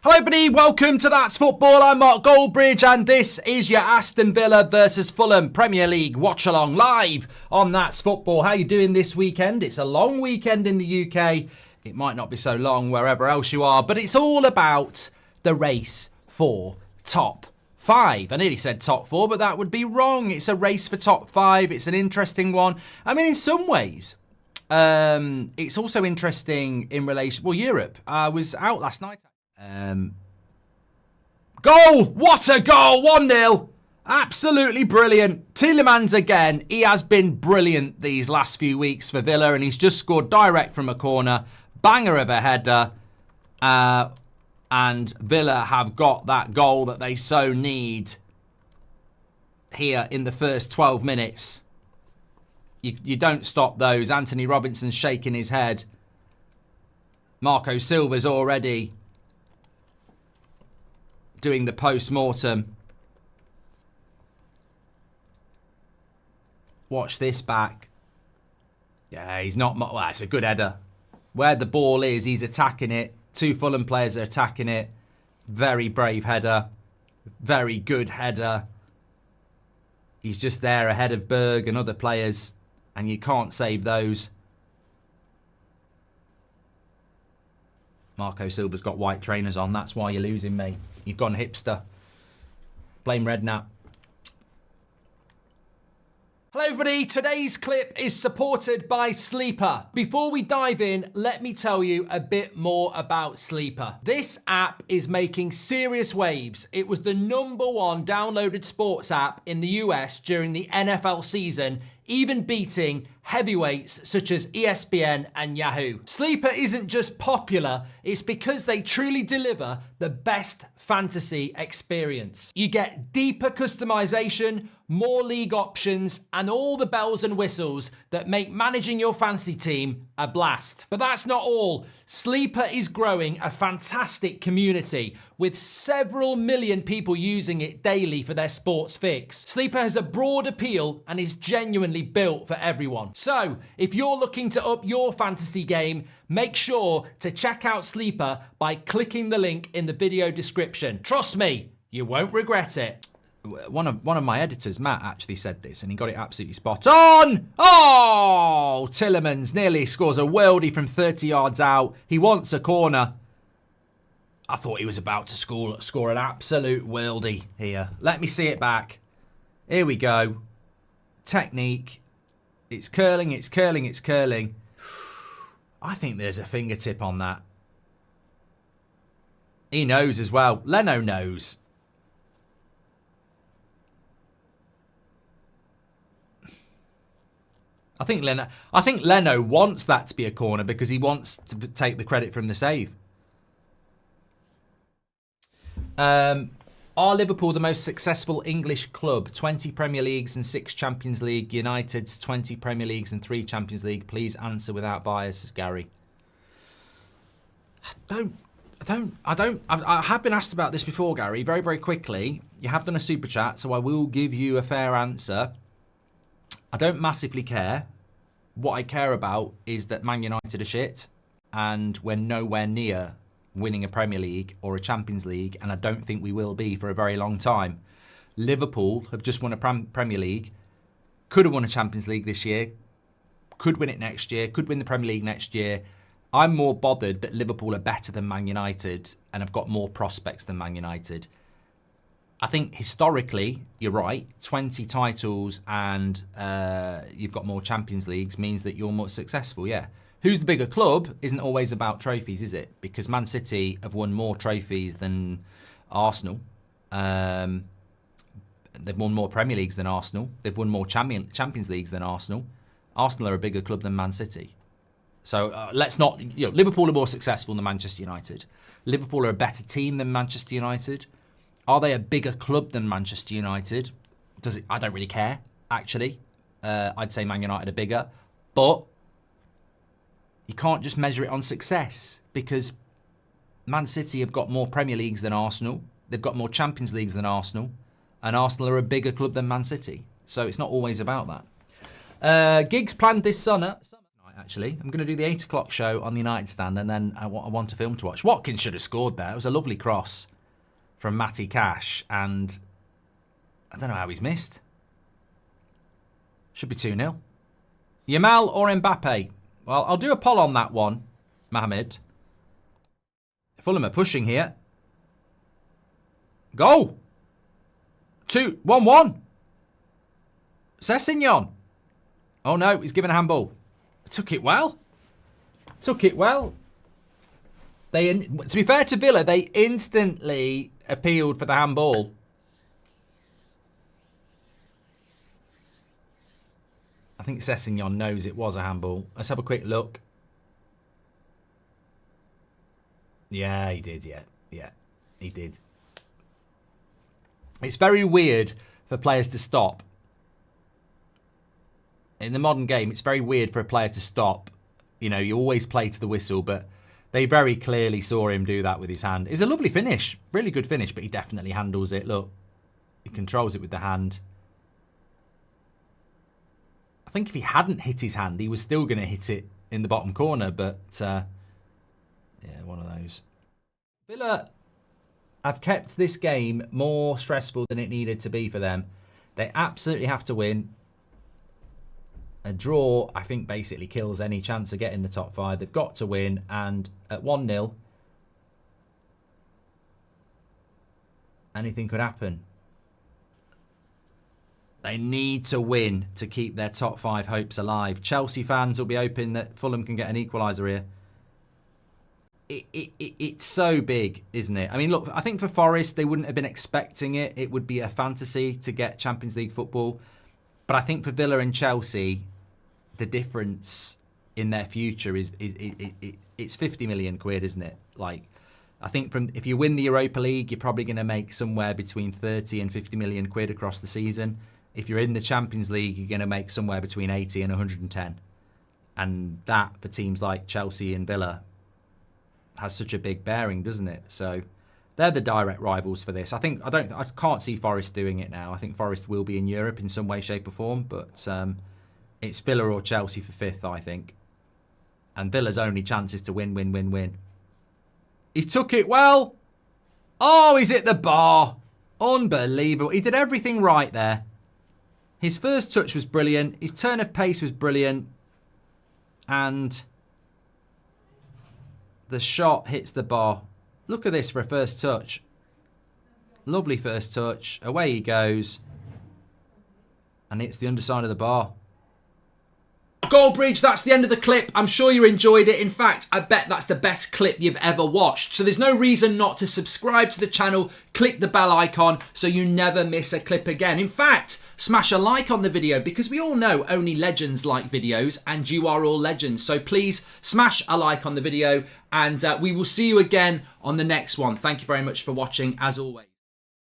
Hello everybody, welcome to That's Football. I'm Mark Goldbridge and this is your Aston Villa versus Fulham Premier League watch along live on That's Football. How you doing this weekend? It's a long weekend in the UK. It might not be so long wherever else you are, but it's all about the race for top 5. I nearly said top 4, but that would be wrong. It's a race for top 5. It's an interesting one. I mean, in some ways, it's also interesting in relation... Well, Europe. I was out last night. Goal! What a goal! 1-0. Absolutely brilliant. Tielemans again. He has been brilliant these last few weeks for Villa, and he's just scored direct from a corner. Banger of a header. And Villa have got that goal that they so need here in the first 12 minutes. You don't stop those. Anthony Robinson's shaking his head. Marco Silva's already doing the post-mortem. Watch this back. Yeah, he's not... Well, it's a good header. Where the ball is, he's attacking it. 2 Fulham players are attacking it. Very brave header. Very good header. He's just there ahead of Berg and other players. And you can't save those. Marco Silva's got white trainers on. That's why you're losing, mate. You've gone hipster. Blame Redknapp. Hello everybody, today's clip is supported by Sleeper. Before we dive in, let me tell you a bit more about Sleeper. This app is making serious waves. It was the #1 downloaded sports app in the US during the NFL season, even beating heavyweights such as ESPN and Yahoo. Sleeper isn't just popular, it's because they truly deliver the best fantasy experience. You get deeper customization, more league options, and all the bells and whistles that make managing your fantasy team a blast. But that's not all. Sleeper is growing a fantastic community with several million people using it daily for their sports fix. Sleeper has a broad appeal and is genuinely built for everyone. So, if you're looking to up your fantasy game, make sure to check out Sleeper by clicking the link in the video description. Trust me, you won't regret it. One of my editors, Matt, actually said this, and he got it absolutely spot on. Oh, Tielemans nearly scores a worldie from 30 yards out. He wants a corner. I thought he was about to score an absolute worldie here. Let me see it back. Here we go. Technique. It's curling, it's curling, it's curling. I think there's a fingertip on that. He knows as well. Leno knows. I think Leno wants that to be a corner because he wants to take the credit from the save. Are Liverpool the most successful English club? 20 Premier Leagues and 6 Champions League. United's 20 Premier Leagues and 3 Champions League. Please answer without bias, says Gary. I have been asked about this before, Gary, very, very quickly. You have done a super chat, so I will give you a fair answer. I don't massively care. What I care about is that Man United are shit and we're nowhere near winning a Premier League or a Champions League, and I don't think we will be for a very long time. Liverpool have just won a Premier League, could have won a Champions League this year, could win it next year, could win the Premier League next year. I'm more bothered that Liverpool are better than Man United and have got more prospects than Man United. I think historically, you're right, 20 titles and you've got more Champions Leagues means that you're more successful, yeah. Who's the bigger club isn't always about trophies, is it? Because Man City have won more trophies than Arsenal. They've won more Premier Leagues than Arsenal. They've won more Champions Leagues than Arsenal. Arsenal are a bigger club than Man City. So let's not... Liverpool are more successful than Manchester United. Liverpool are a better team than Manchester United. Are they a bigger club than Manchester United? I don't really care, actually. I'd say Man United are bigger. But you can't just measure it on success because Man City have got more Premier Leagues than Arsenal. They've got more Champions Leagues than Arsenal. And Arsenal are a bigger club than Man City. So it's not always about that. Gigs planned this summer. Actually, I'm going to do the 8 o'clock show on the United Stand, and then I want a film to watch. Watkins should have scored there. It was a lovely cross from Matty Cash, and I don't know how he's missed. Should be 2-0. Yamal or Mbappe? Well, I'll do a poll on that one, Mohamed. Fulham are pushing here. Goal! 1-1. Sessegnon. Oh no, he's given a handball. Took it well. Took it well. To be fair to Villa, they instantly appealed for the handball. I think Sessegnon knows it was a handball. Let's have a quick look. Yeah, he did, yeah. Yeah, he did. It's very weird for players to stop. In the modern game, it's very weird for a player to stop. You know, you always play to the whistle, but they very clearly saw him do that with his hand. It's a lovely finish. Really good finish, but he definitely handles it. Look, he controls it with the hand. I think if he hadn't hit his hand, he was still going to hit it in the bottom corner, but yeah, one of those. Villa have kept this game more stressful than it needed to be for them. They absolutely have to win. A draw, I think, basically kills any chance of getting the top 5. They've got to win, and at 1-0, anything could happen. They need to win to keep their top 5 hopes alive. Chelsea fans will be hoping that Fulham can get an equaliser here. It's so big, isn't it? I mean, look, I think for Forest, they wouldn't have been expecting it. It would be a fantasy to get Champions League football. But I think for Villa and Chelsea, the difference in their future is it's 50 million quid, isn't it? Like, I think if you win the Europa League, you're probably going to make somewhere between 30 and 50 million quid across the season. If you're in the Champions League, you're going to make somewhere between 80 and 110. And that, for teams like Chelsea and Villa, has such a big bearing, doesn't it? So they're the direct rivals for this. I can't see Forest doing it now. I think Forest will be in Europe in some way, shape or form, but it's Villa or Chelsea for 5th, I think. And Villa's only chance is to win, win, win, win. He took it well. Oh, he's hit the bar. Unbelievable. He did everything right there. His first touch was brilliant. His turn of pace was brilliant. And the shot hits the bar. Look at this for a first touch. Lovely first touch. Away he goes. And hits the underside of the bar. Goldbridge, that's the end of the clip. I'm sure you enjoyed it. In fact, I bet that's the best clip you've ever watched. So there's no reason not to subscribe to the channel. Click the bell icon so you never miss a clip again. In fact, smash a like on the video because we all know only legends like videos and you are all legends. So please smash a like on the video and we will see you again on the next one. Thank you very much for watching as always.